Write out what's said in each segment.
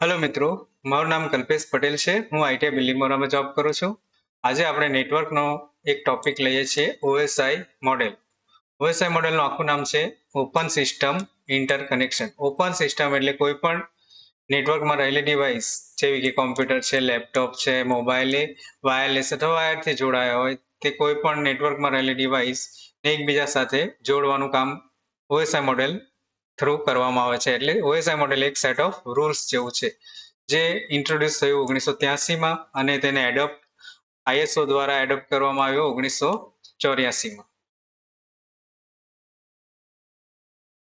Hello મિત્રો, મારું નામ કલ્પેશ પટેલ છે. હું આઈટીઆઈ બિલીમોરામાં જોબ કરું છું. આજે આપણે નેટવર્કનો એક ટોપિક લઈએ છીએ ઓએસઆઈ મોડેલ. ઓએસઆઈ મોડેલનું આખું નામ છે open system interconnection. Open system એટલે કોઈ પણ નેટવર્કમાં રહેલી ડિવાઇસ જેવી કે કોમ્પ્યુટર છે, લેપટોપ છે, મોબાઈલ વાયરલેસ અથવા વાયરથી જોડાયા હોય તે કોઈ પણ નેટવર્કમાં રહેલી ડિવાઇસ એકબીજા સાથે જોડવાનું કામ ઓએસઆઈ મોડેલ થ્રુ કરવામાં આવે છે. એટલે ઓએસઆઈ મોડેલ એક સેટ ઓફ રૂલ્સ જેવું છે જે ઇન્ટ્રોડ્યુસ થયું 1983માં અને તેને આઈએસઓ દ્વારા એડોપ્ટ કરવામાં આવ્યો 1984માં.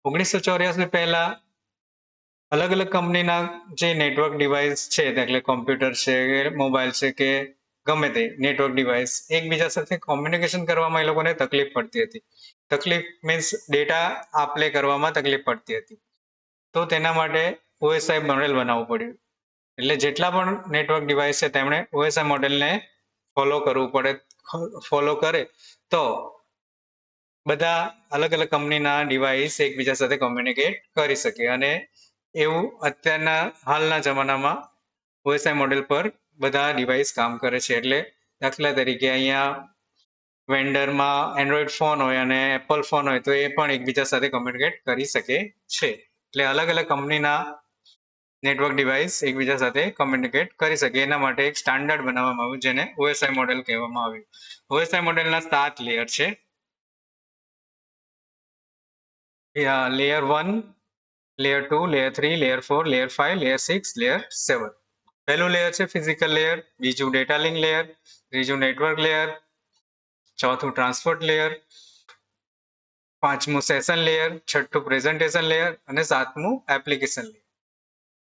1984 પહેલા અલગ અલગ કંપનીના જે નેટવર્ક ડિવાઇસ છે એટલે કોમ્પ્યુટર છે, મોબાઈલ છે કે ગમે તે નેટવર્ક ડિવાઇસ એકબીજા સાથે કોમ્યુનિકેશન કરવામાં એ લોકોને તકલીફ પડતી હતી. તકલીફ મીન્સ ડેટા આપ-લે કરવામાં તકલીફ પડતી હતી. તો તેના માટે ઓએસઆઈ મોડેલ બનાવવું પડ્યું. એટલે જેટલા પણ નેટવર્ક ડિવાઇસ છે તેમણે ઓએસઆઈ મોડેલને ફોલો કરવું પડે. ફોલો કરે તો બધા અલગ અલગ કંપનીના ડિવાઇસ એકબીજા સાથે કોમ્યુનિકેટ કરી શકે. અને એવું અત્યારના હાલના જમાનામાં ઓએસઆઈ મોડેલ પર બધા ડિવાઇસ કામ કરે છે. એટલે દાખલા તરીકે અહીંયા વેન્ડરમાં એન્ડ્રોઈડ ફોન હોય અને એપલ ફોન હોય તો એ પણ એકબીજા સાથે કોમ્યુનિકેટ કરી શકે છે. એટલે અલગ અલગ કંપનીના નેટવર્ક ડિવાઇસ એકબીજા સાથે કોમ્યુનિકેટ કરી શકે એના માટે એક સ્ટાન્ડર્ડ બનાવવામાં આવ્યું જેને ઓએસઆઈ મોડેલ કહેવામાં આવ્યું. ઓએસઆઈ મોડેલના 7 લેયર છે. Layer 1, layer 2, layer 3, layer 4, layer 5, layer 6, layer 7. પહેલું લેયર છે ફિઝિકલ લેયર, બીજું ડેટા લિંક લેયર, ત્રીજું નેટવર્ક લેયર, ચોથું ટ્રાન્સપોર્ટ લેયર, પાંચમું સેશન લેયર, છઠ્ઠું પ્રેઝન્ટેશન લેયર અને સાતમું એપ્લિકેશન લેયર.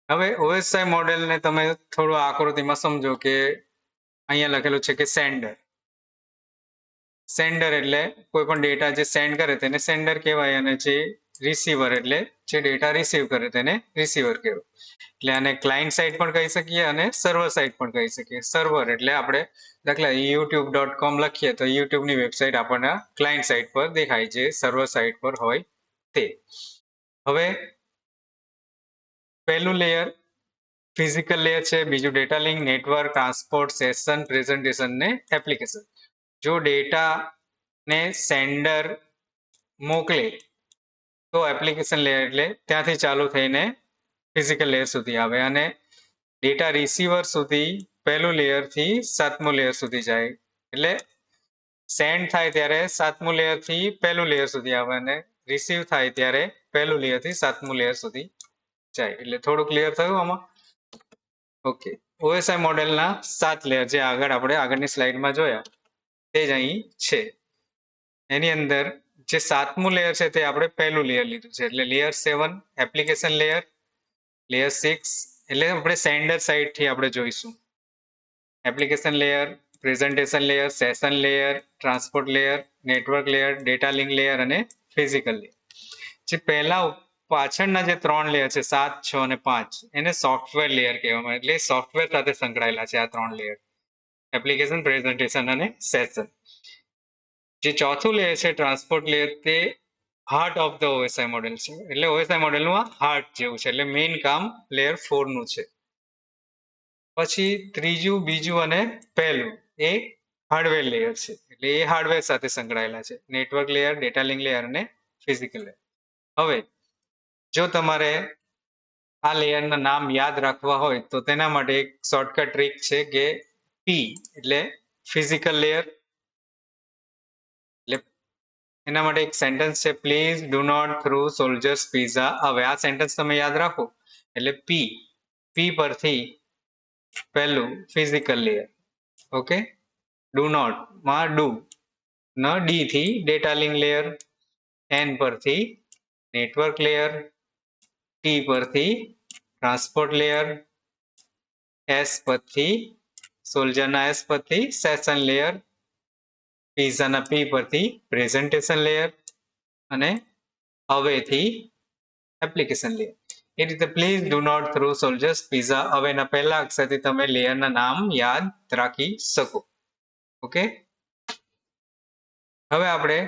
હવે ઓએસઆઈ મોડેલને તમે થોડું આકૃતિમાં સમજો કે અહીંયા લખેલું છે કે સેન્ડર એટલે કોઈ પણ ડેટા જે સેન્ડ કરે તેને સેન્ડર કહેવાય અને જે રિસીવર એટલે જે ડેટા રિસીવ કરે તેને રિસીવર કહેવાય. એટલે આને ક્લાયન્ટ સાઇડ પણ કહી શકીએ અને સર્વર સાઇડ પણ કહી શકીએ. સર્વર એટલે આપણે દાખલા youtube.com લખીએ તો યુટ્યુબની વેબસાઇટ આપણને ક્લાયન્ટ સાઇડ પર દેખાય જે સર્વર સાઇડ પર હોય તે. હવે પહેલું લેયર ફિઝિકલ લેયર છે, બીજું data link, network, transport, session, presentation ને એપ્લિકેશન. જો ડેટા ને સેન્ડર મોકલે તો એપ્લિકેશન લેયર એટલે ત્યાંથી ચાલુ થઈને ફિઝિકલ લેયર સુધી આવે અને ડેટા રિસીવર સુધી પહેલું લેયર થી સાતમું લેયર સુધી જાય. એટલે સેન્ડ થાય ત્યારે સાતમું લેયર થી પહેલું લેયર સુધી આવે અને રિસીવ થાય ત્યારે પહેલું લેયર થી સાતમું લેયર સુધી જાય. એટલે થોડું ક્લિયર થયું આમાં? ઓકે. ઓએસઆઈ મોડેલના 7 લેયર જે આપણે આગળની સ્લાઇડમાં જોયા તે જ અહીં છે. એની અંદર જે સાતમું લેયર છે તે આપણે પહેલું લેયર લીધું છે. એટલે લેયર 7 એપ્લિકેશન લેયર, લેયર 6 એટલે આપણે સેન્ડર સાઇડ થી આપણે જોઈશું. Application layer, presentation layer, session layer, transport layer, network layer, data link layer અને ફિઝિકલ લેયર. જે પહેલા પાછળના જે 3 લેયર છે 7, 6 અને 5 એને સોફ્ટવેર લેયર કહેવામાં આવે. એટલે સોફ્ટવેર સાથે સંકળાયેલા છે આ 3 લેયર. એપ્લિકેશન, પ્રેઝન્ટેશન અને સેશન. જે ચોથું લેયર છે ટ્રાન્સપોર્ટ લેયર તે હાર્ટ ઓફ ધ ઓએસઆઈ મોડેલ છે. એટલે ઓએસઆઈ મોડેલનું આ હાર્ટ જેવું છે. એટલે મેઇન કામ લેયર 4 નું છે. પછી ત્રીજું, બીજું અને પહેલું એ હાર્ડવેર લેયર છે. એટલે એ હાર્ડવેર સાથે સંકળાયેલા છે. Network layer, data link layer અને ફિઝિકલ લેયર. હવે જો તમારે આ લેયરના નામ યાદ રાખવા હોય તો તેના માટે એક શોર્ટકટ ટ્રીક છે કે પી એટલે ફિઝિકલ લેયર. એટલે એના માટે એક સેન્ટેન્સ છે, please do not throw soldiers pizza away. આ સેન્ટેન્સ તમે યાદ રાખો એટલે પી પરથી પહેલું physical layer. Okay. Do not માં ડુ, ન ડી થી ડેટા લિંક લેયર, એન પરથી નેટવર્ક લેયર, ટી પરથી ટ્રાન્સપોર્ટ લેયર, એસ પરથી સોલ્જરના એસ પરથી સેશન લેયર, પીઝાના પી પરથી પ્રેઝન્ટેશન લેયર અને અવેથી એપ્લિકેશન લેયર. એ રીતે please do not throw soldiers pizza અવેના પહેલા અક્ષરથી તમે લેયરના નામ યાદ રાખી શકો. ઓકે. હવે આપણે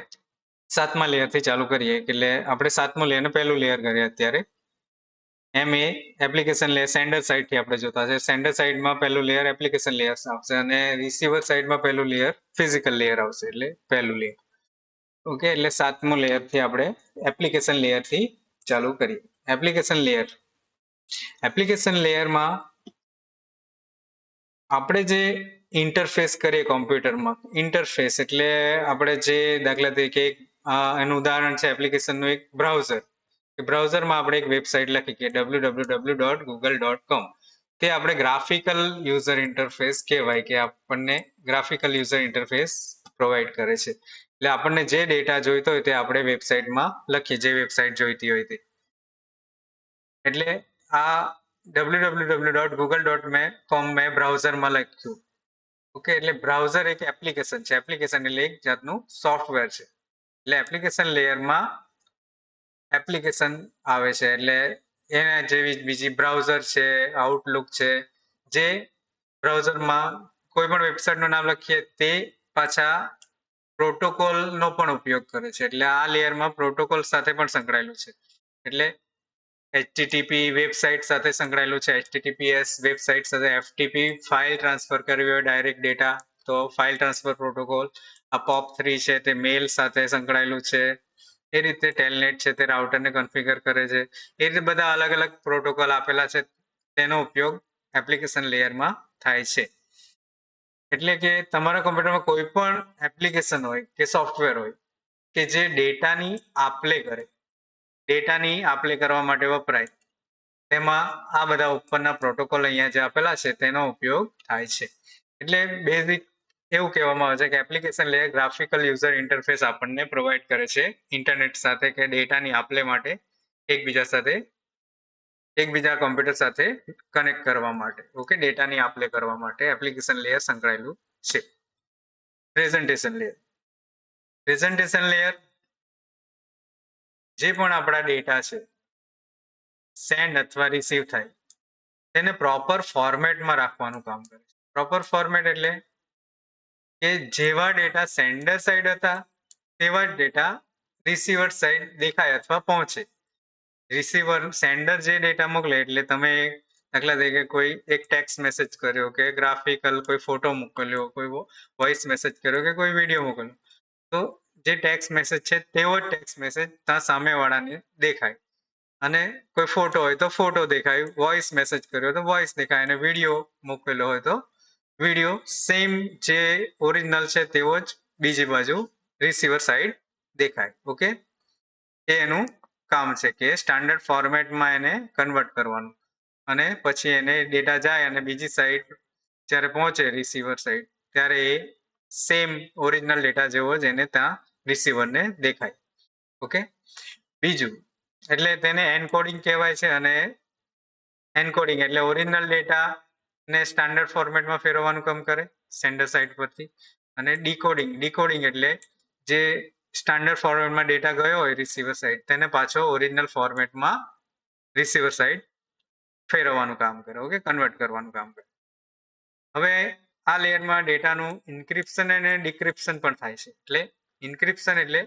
સાતમા લેયરથી ચાલુ કરીએ. એટલે આપણે સાતમું લેયર પહેલું લેયર કરીએ અત્યારે. એમ એ એપ્લિકેશન લેયર સેન્ડર સાઇડ થી આપણે જોતા છે. સેન્ડર સાઇડમાં પહેલું લેયર એપ્લિકેશન લેયર આવશે અને રિસીવર સાઇડમાં પહેલું લેયર ફિઝિકલ લેયર આવશે એટલે પહેલું લેયર. ઓકે, એટલે 7મું લેયર થી આપણે એપ્લિકેશન લેયર થી ચાલુ કરીએ. એપ્લિકેશન લેયરમાં આપણે જે ઇન્ટરફેસ કરીએ કોમ્પ્યુટરમાં, ઇન્ટરફેસ એટલે આપણે જે દાખલા તરીકે એનું ઉદાહરણ છે એપ્લિકેશનનું એક બ્રાઉઝર. બ્રાઉઝરમાં આપણે એક વેબસાઇટ લખી કે www.google.com. તે આપણે ગ્રાફિકલ યુઝર ઇન્ટરફેસ કહેવાય કે આપણને ગ્રાફિકલ યુઝર ઇન્ટરફેસ પ્રોવાઈડ કરે છે. એટલે આપણને જે ડેટા જોઈતો હોય તે આપણે વેબસાઇટમાં લખીએ, જે વેબસાઇટ જોઈતી હોય તે. એટલે આ www.google.com મેં બ્રાઉઝરમાં લખ્યું. ઓકે, એટલે બ્રાઉઝર એક એપ્લિકેશન છે. એપ્લિકેશન એટલે એક જાતનું સોફ્ટવેર છે. એટલે એપ્લિકેશન લેયરમાં એપ્લિકેશન આવે છે એટલે એના જેવી બીજી બ્રાઉઝર છે, આઉટલુક છે, જે બ્રાઉઝરમાં કોઈ પણ વેબસાઇટનું નામ લખીએ તે પાછા પ્રોટોકોલનો પણ ઉપયોગ કરે છે. એટલે આ લેયરમાં પ્રોટોકોલ સાથે પણ સંકળાયેલું છે. એટલે HTTP વેબસાઇટ સાથે સંકળાયેલું છે. HTTPS વેબસાઇટ સાથે FTP ફાઇલ ટ્રાન્સફર કરવી હોય ડાયરેક્ટ ડેટા તો ફાઇલ ટ્રાન્સફર પ્રોટોકોલ. આ POP3 છે તે મેલ સાથે સંકળાયેલું છે. એ રીતે ટેલનેટ છે તે રાઉટરને કન્ફિગર કરે છે. એ રીતે બધા અલગ અલગ પ્રોટોકોલ આપેલા છે તેનો ઉપયોગ એપ્લિકેશન લેયરમાં થાય છે. એટલે કે તમારા કોમ્પ્યુટરમાં કોઈ પણ એપ્લિકેશન હોય કે સોફ્ટવેર હોય કે જે ડેટાની આપલે કરે, ડેટાની આપલે કરવા માટે વપરાય, તેમાં આ બધા ઉપરના પ્રોટોકોલ અહીંયા જે આપેલા છે તેનો ઉપયોગ થાય છે. એટલે બેઝિક એવું કહેવામાં આવે છે કે application layer graphical user interface આપણને પ્રોવાઈડ કરે છે ઇન્ટરનેટ સાથે કે ડેટાની આપલે માટે એકબીજા કોમ્પ્યુટર સાથે કનેક્ટ કરવા માટે. ઓકે, ડેટાની આપલે કરવા માટે એપ્લિકેશન લેયર સંકળાયેલું છે. પ્રેઝન્ટેશન લેયર જે પણ આપણા ડેટા છે સેન્ડ અથવા રિસીવ થાય તેને પ્રોપર ફોર્મેટમાં રાખવાનું કામ કરે છે. પ્રોપર ફોર્મેટ એટલે કે જેવા ડેટા સેન્ડર સાઈડ હતા તેવા જ ડેટા રિસીવર સાઈડ દેખાય અથવા પહોંચે. રિસીવર સેન્ડર જે ડેટા મોકલે એટલે તમે દાખલા તરીકે કોઈ એક ટેક્સ્ટ મેસેજ કર્યો કે ગ્રાફિકલ કોઈ ફોટો મોકલ્યો, કોઈ વોઇસ મેસેજ કર્યો કે કોઈ વિડીયો મોકલ્યો, તો જે ટેક્સ્ટ મેસેજ છે તેવો જ ટેક્સ્ટ મેસેજ ત્યાં સામેવાળાને દેખાય. અને કોઈ ફોટો હોય તો ફોટો દેખાય, વોઇસ મેસેજ કર્યો તો વોઇસ દેખાય અને વિડીયો મોકલેલો હોય તો વિડીયો સેમ જે ઓરિજિનલ છે તેવો જ બીજી બાજુ રિસીવર સાઈડ દેખાય. ઓકે, એ એનું કામ છે કે સ્ટાન્ડર્ડ ફોર્મેટમાં એને કન્વર્ટ કરવાનું અને પછી એને ડેટા જાય અને બીજી સાઈડ જ્યારે પહોંચે રિસીવર સાઈડ ત્યારે એ સેમ ઓરિજિનલ ડેટા જેવો જ એને ત્યાં રિસીવરને દેખાય. ઓકે, બીજું એટલે તેને એન્કોડિંગ કહેવાય છે અને એન્કોડિંગ એટલે ઓરિજિનલ ડેટા ને સ્ટાન્ડર્ડ ફોર્મેટમાં ફેરવવાનું કામ કરે સેન્ડર સાઇડ પરથી. અને ડીકોડિંગ એટલે જે સ્ટાન્ડર્ડ ફોર્મેટમાં ડેટા ગયો હોય રિસીવર સાઇડ તેને પાછો ઓરિજિનલ ફોર્મેટમાં રિસીવર સાઇડ ફેરવવાનું કામ કરે. ઓકે, કન્વર્ટ કરવાનું કામ કરે. હવે આ લેયરમાં ડેટાનું ઇન્ક્રિપ્શન અને ડિક્રિપ્શન પણ થાય છે. એટલે ઇન્ક્રિપ્શન એટલે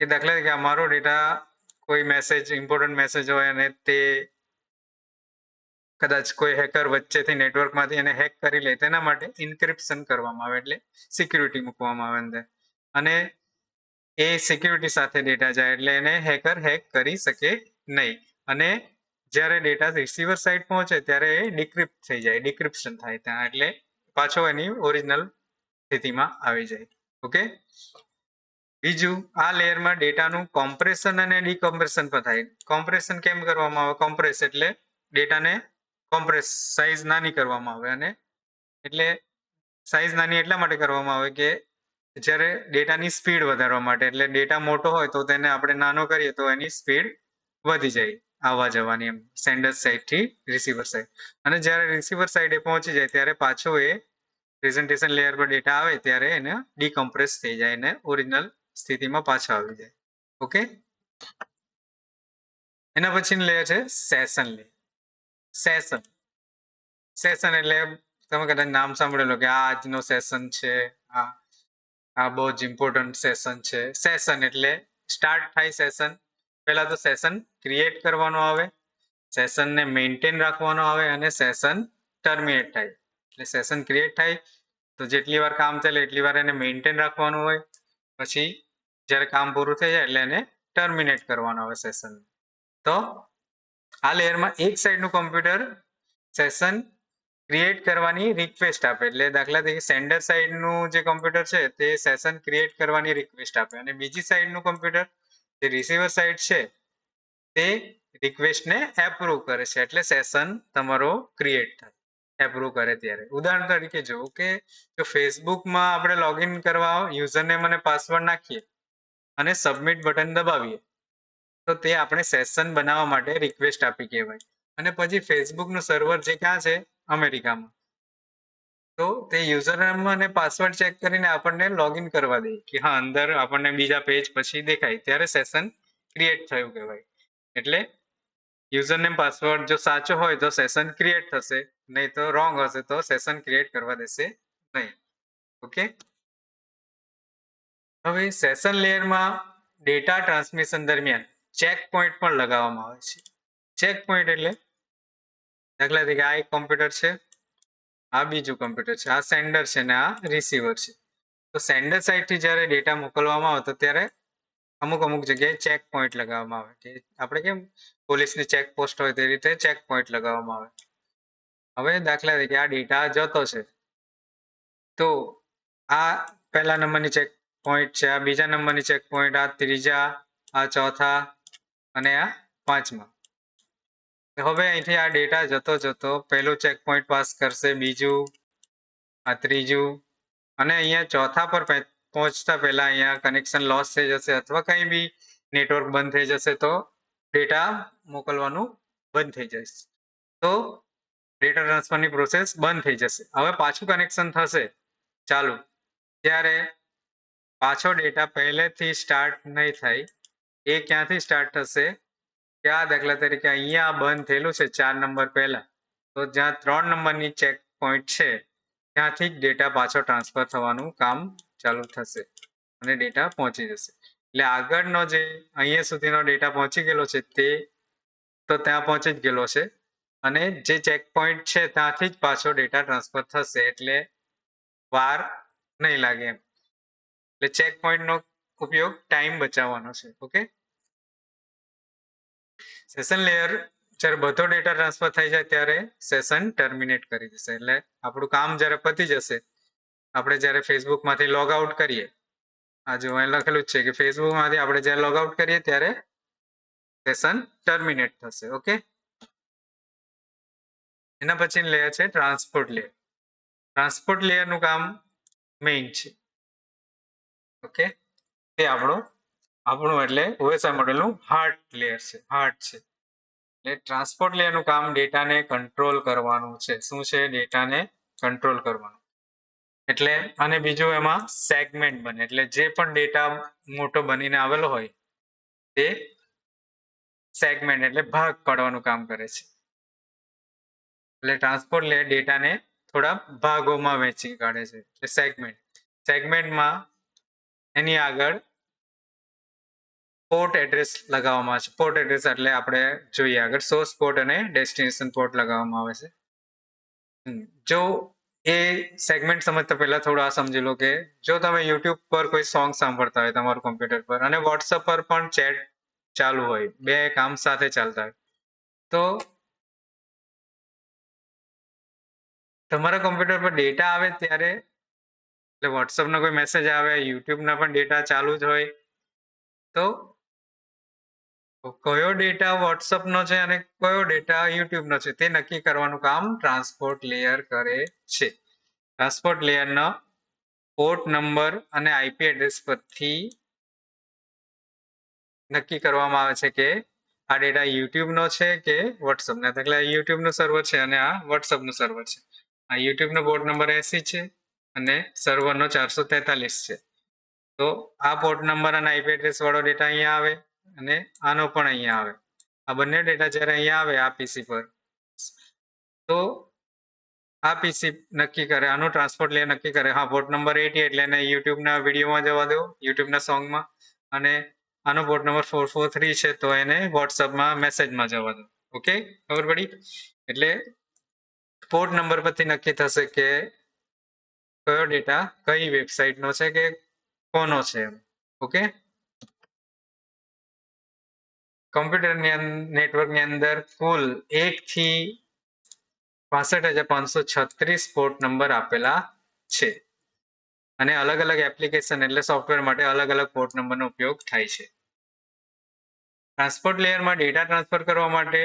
કે દાખલા તરીકે અમારો ડેટા કોઈ મેસેજ ઇમ્પોર્ટન્ટ મેસેજ હોય અને તે કદાચ કોઈ હેકર વચ્ચેથી નેટવર્કમાંથી એને હેક કરી લે તેના માટે ઇન્ક્રિપ્શન કરવામાં આવે એટલે સિક્યુરિટી મૂકવામાં આવે અંદર. અને એ સિક્યુરિટી સાથે ડેટા જાય એટલે એને હેકર હેક કરી શકે નહીં. અને જ્યારે ડેટા રિસીવર સાઈડ પહોંચે ત્યારે એ ડિક્રિપ્ટ થઈ જાય, ડિક્રિપ્શન થાય ત્યાં એટલે પાછો એની ઓરિજિનલ સ્થિતિમાં આવી જાય. ઓકે, બીજું આ લેયરમાં ડેટાનું કોમ્પ્રેશન અને ડીકોમ્પ્રેશન પણ થાય. કોમ્પ્રેશન કેમ કરવામાં આવે? કોમ્પ્રેસ એટલે ડેટાને કોમ્પ્રેસ સાઈઝ નાની કરવામાં આવે અને એટલે સાઈઝ નાની એટલા માટે કરવામાં આવે કે જ્યારે ડેટાની સ્પીડ વધારવા માટે. એટલે ડેટા મોટો હોય તો તેને આપણે નાનો કરીએ તો એની સ્પીડ વધી જાય આવવા જવાની એમ સેન્ડર સાઈડ થી રિસીવર સાઈડ. અને જ્યારે રિસીવર સાઈડે પહોંચી જાય ત્યારે પાછો એ પ્રેઝન્ટેશન લેયર પર ડેટા આવે ત્યારે એને ડીકોમ્પ્રેસ થઈ જાય અને ઓરિજિનલ સ્થિતિમાં પાછો આવી જાય. ઓકે, એના પછીની લેયર છે સેશન લેયર. સેશન એટલે તમે કદાચ નામ સાંભળેલું કે આ આજનો સેશન છે, આ બહુ જ ઇમ્પોર્ટન્ટ સેશન છે. સેશન એટલે સ્ટાર્ટ થાય સેશન, પહેલા તો સેશન ક્રિએટ કરવાનો આવે સેશનને મેન્ટેન રાખવાનો આવે અને સેશન ટર્મિનેટ થાય. એટલે સેશન ક્રિએટ થાય તો જેટલી વાર કામ ચાલે એટલી વાર એને મેન્ટેન રાખવાનું હોય. પછી જ્યારે કામ પૂરું થઈ જાય એટલે એને ટર્મિનેટ કરવાનું આવે સેશન. તો આ લેયરમાં એક સાઈડનું કોમ્પ્યુટર સેશન ક્રિએટ કરવાની રિક્વેસ્ટ આપે. એટલે દાખલા તરીકે સેન્ડર સાઈડનું જે કોમ્પ્યુટર છે તે સેશન ક્રિએટ કરવાની રિક્વેસ્ટ આપે અને બીજી સાઈડનું કોમ્પ્યુટર જે રિસીવર સાઈડ છે તે રિક્વેસ્ટને એપ્રુવ કરે છે. એટલે સેશન તમારો ક્રિએટ થાય એપ્રુવ કરે ત્યારે. ઉદાહરણ તરીકે જુઓ કે જો ફેસબુકમાં આપણે લોગિન કરવા યુઝરનેમ અને પાસવર્ડ નાખીએ અને સબમિટ બટન દબાવીએ તો તે આપણે સેશન બનાવવા માટે રિક્વેસ્ટ આપી કહેવાય. અને પછી ફેસબુકનું સર્વર જે ક્યાં છે અમેરિકામાં, તો તે યુઝરનેમ અને પાસવર્ડ ચેક કરીને આપણને લોગિન કરવા દે કે હા અંદર આપણને બીજા પેજ પછી દેખાય ત્યારે સેશન ક્રિએટ થયું કહેવાય. એટલે યુઝરનેમ પાસવર્ડ જો સાચો હોય તો સેશન ક્રિએટ થશે, નહીં તો રોંગ હશે તો સેશન ક્રિએટ કરવા દેશે નહીં. ઓકે. હવે સેશન લેયરમાં ડેટા ટ્રાન્સમિશન દરમિયાન ચેક પોઈન્ટ પણ લગાવવામાં આવે છે. ચેક પોઈન્ટ એટલે દાખલા તરીકે આ એક કોમ્પ્યુટર છે, આ બીજું કોમ્પ્યુટર છે, આ સેન્ડર છે ને આ રિસીવર છે. તો સેન્ડર સાઈડથી જ્યારે ડેટા મોકલવામાં આવે તો ત્યારે અમુક અમુક જગ્યાએ ચેક પોઈન્ટ લગાવવામાં આવે. કે આપણે કેમ પોલીસની ચેક પોસ્ટ હોય તે રીતે ચેક પોઈન્ટ લગાવવામાં આવે. હવે દાખલા તરીકે આ ડેટા જતો છે તો આ પહેલા નંબરની ચેક પોઈન્ટ છે, આ બીજા નંબરની ચેક પોઈન્ટ, આ ત્રીજા, આ ચોથા અને આ પાંચમા. હવે અહીંથી આ ડેટા જતો જતો પહેલું ચેક પોઈન્ટ પાસ કરશે, બીજું, આ ત્રીજું અને અહીંયા ચોથા પર પહોંચતા પહેલા અહીંયા કનેક્શન લોસ થઈ જશે અથવા કંઈ બી નેટવર્ક બંધ થઈ જશે તો ડેટા મોકલવાનું બંધ થઈ જશે. તો ડેટા ટ્રાન્સફરની પ્રોસેસ બંધ થઈ જશે. હવે પાછું કનેક્શન થશે ચાલુ, ત્યારે પાછો ડેટા પહેલેથી સ્ટાર્ટ નહીં થાય. એ ક્યાંથી સ્ટાર્ટ થશે કે આ દાખલા તરીકે અહીંયા બંધ થયેલું છે 4 નંબર પહેલા, તો જ્યાં 3 નંબરની ચેક પોઈન્ટ છે ત્યાંથી જ ડેટા પાછો ટ્રાન્સફર થવાનું કામ ચાલુ થશે અને ડેટા પહોંચી જશે. એટલે આગળનો જે અહીંયા સુધીનો ડેટા પહોંચી ગયેલો છે તે તો ત્યાં પહોંચી જ ગયેલો છે અને જે ચેક પોઈન્ટ છે ત્યાંથી જ પાછો ડેટા ટ્રાન્સફર થશે. એટલે વાર નહીં લાગે એમ. એટલે ચેક પોઈન્ટનો ઉપયોગ ટાઈમ બચાવવાનો છે. ઓકે. સેશન લેયર જ્યારે બધો ડેટા ટ્રાન્સફર થઈ જાય ત્યારે સેશન ટર્મિનેટ કરી દેશે. એટલે આપણું કામ જ્યારે પતી જશે, આપણે જ્યારે ફેસબુકમાંથી લોગ આઉટ કરીએ, આ જો અહીં લખેલું જ છે કે ફેસબુકમાંથી આપણે જ્યારે લોગ આઉટ કરીએ ત્યારે સેશન ટર્મિનેટ થશે. ઓકે. એના પછી લેયર છે ટ્રાન્સપોર્ટ લેયર. ટ્રાન્સપોર્ટ લેયરનું કામ મેઇન છે. ઓકે. તે આપણું એટલે ઓએસઆઈ મોડેલનું હાર્ટ લેયર છે, હાર્ટ છે. એટલે ટ્રાન્સપોર્ટ લેયરનું કામ ડેટાને કંટ્રોલ કરવાનું છે. શું છે? ડેટાને કંટ્રોલ કરવાનું. એટલે અને બીજું એમાં સેગમેન્ટ બને. એટલે જે પણ ડેટા મોટો બનીને આવેલો હોય તે સેગમેન્ટ એટલે ભાગ પાડવાનું કામ કરે છે. એટલે ટ્રાન્સપોર્ટ લેયર ડેટાને થોડા ભાગોમાં વહેંચી કાઢે છે. એટલે સેગમેન્ટ. સેગમેન્ટમાં એની આગળ પોર્ટ એડ્રેસ લગાવવામાં આવે છે. પોર્ટ એડ્રેસ એટલે આપણે જોઈએ આગળ સોર્સ પોર્ટ અને ડેસ્ટિનેશન પોર્ટ લગાવવામાં આવે છે. જો એ સેગમેન્ટ સમજતા પહેલા થોડું આ સમજી લો કે જો તમે યુટ્યુબ પર કોઈ સોંગ સાંભળતા હોય તમારું કોમ્પ્યુટર પર અને વોટ્સઅપ પર પણ ચેટ ચાલુ હોય, બે કામ સાથે ચાલતા હોય, તો તમારા કોમ્પ્યુટર પર ડેટા આવે ત્યારે એટલે વોટ્સઅપનો કોઈ મેસેજ આવે, યુટ્યુબના પણ ડેટા ચાલુ જ હોય, તો કયો ડેટા વોટ્સઅપનો છે અને કયો ડેટા યુટ્યુબનો છે તે નક્કી કરવાનું કામ ટ્રાન્સપોર્ટ લેયર કરે છે. ટ્રાન્સપોર્ટ લેયરનો પોર્ટ નંબર અને આઈપી એડ્રેસ પરથી નક્કી કરવામાં આવે છે કે આ ડેટા યુટ્યુબનો છે કે વોટ્સઅપનો. એટલે યુટ્યુબનું સર્વર છે અને આ વોટ્સઅપનું સર્વર છે. આ યુટ્યુબનો પોર્ટ નંબર 80 છે અને સર્વરનો 443 છે. તો આ પોર્ટ નંબર અને આઈપી એડ્રેસ વાળો ડેટા અહીંયા આવે અને આનો પણ અહીંયા આવે. આ બંને ડેટા જ્યારે અહીંયા આવે આ પીસી પર, તો આ પીસી નક્કી કરે, આનું ટ્રાન્સપોર્ટ લેયર નક્કી કરે હા પોર્ટ નંબર 80 એટલે એને યુટ્યુબના વિડીયોમાં જવા દો, યુટ્યુબના સોંગમાં, અને આનો પોર્ટ નંબર 443 છે તો એને વોટ્સઅપમાં મેસેજમાં જવા દો. ઓકે, ખબર પડી? એટલે પોર્ટ નંબર પરથી નક્કી થશે કે કયો ડેટા કઈ વેબસાઇટનો છે કે કોનો છે. ઓકે, કમ્પ્યુટર નેટવર્કની અંદર કુલ 1 થી 62,536 પોર્ટ નંબર આપેલા છે અને અલગ અલગ એપ્લિકેશન એટલે સોફ્ટવેર માટે અલગ અલગ પોર્ટ નંબરનો ઉપયોગ થાય છે. ટ્રાન્સપોર્ટ લેયરમાં ડેટા ટ્રાન્સફર કરવા માટે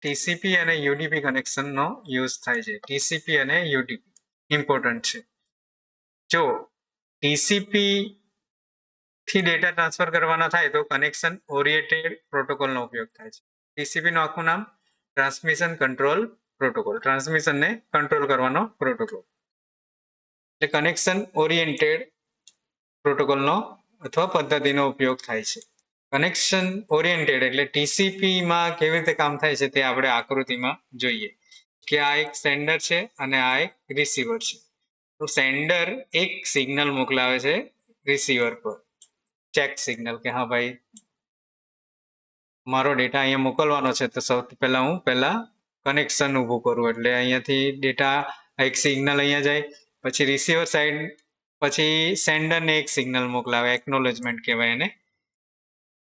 ટીસીપી અને યુડીપી કનેક્શનનો યુઝ થાય છે. ટીસીપી અને યુડીપી ઇમ્પોર્ટન્ટ છે. જો ટીસીપી થી ડેટા ટ્રાન્સફર કરવાના થાય તો કનેક્શન ઓરિએન્ટેડ પ્રોટોકોલનો ઉપયોગ થાય છે. ટીસીપી નું આખું નામ ટ્રાન્સમિશન કંટ્રોલ પ્રોટોકોલ. ટ્રાન્સમિશનને કંટ્રોલ કરવાનો પ્રોટોકોલ. એટલે કનેક્શન ઓરિએન્ટેડ પ્રોટોકોલનો અથવા પદ્ધતિનો ઉપયોગ થાય છે. કનેક્શન ઓરિએન્ટેડ એટલે ટીસીપી માં કેવી રીતે કામ થાય છે તે આપણે આકૃતિમાં જોઈએ કે આ એક સેન્ડર છે અને આ એક રિસીવર છે. તો સેન્ડર એક સિગ્નલ મોકલાવે છે રિસીવર પર, ચેક સિગ્નલ કે હા ભાઈ મારો ડેટા અહીંયા મોકલવાનો છે. તો સૌથી પહેલા હું કનેક્શન ઊભું કરું એટલે અહીંયાથી ડેટા એક સિગ્નલ અહીંયા જાય, પછી રિસીવર સાઈડ પછી સેન્ડરને એક સિગ્નલ મોકલાવે, એકનોલેજમેન્ટ કહેવાય એને,